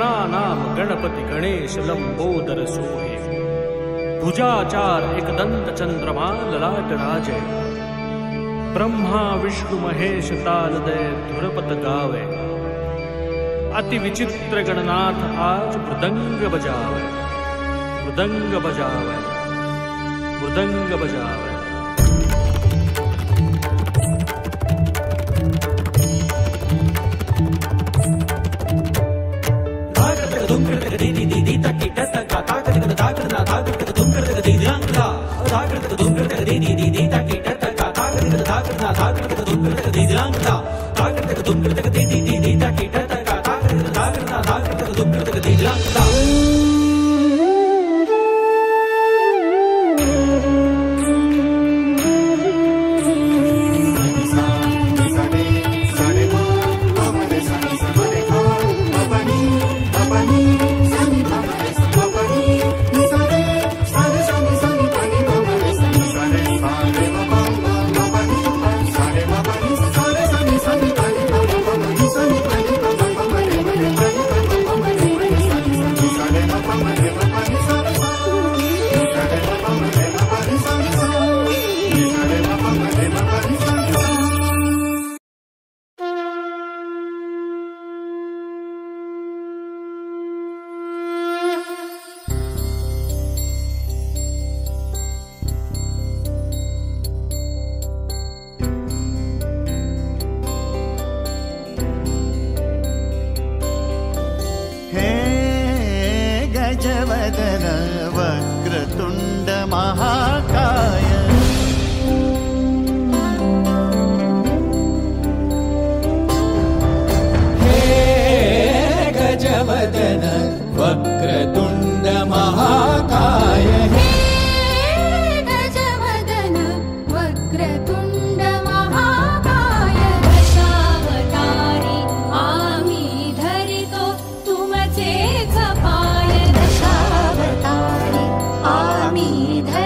गणानाम गणपति गणेश लंबोदर सोहे। भुजाचार एकदंत चंद्रमा ललाट राजे। ब्रह्मा विष्णु महेश तालदय धुरपत गावे। अति विचित्र गणनाथ आज मृदंग बजावे। मृदंग बजावे, मृदंग बजावे। गजवदन वक्रतुंड महाकाय। हे गजवदन वक्रतुंड महाकाय। हे गजवदन वक्रतुंड महाकाय। दशावतारी आम्ही धरितो तुमचेच पाय। दशावतारी आम्ही धरितो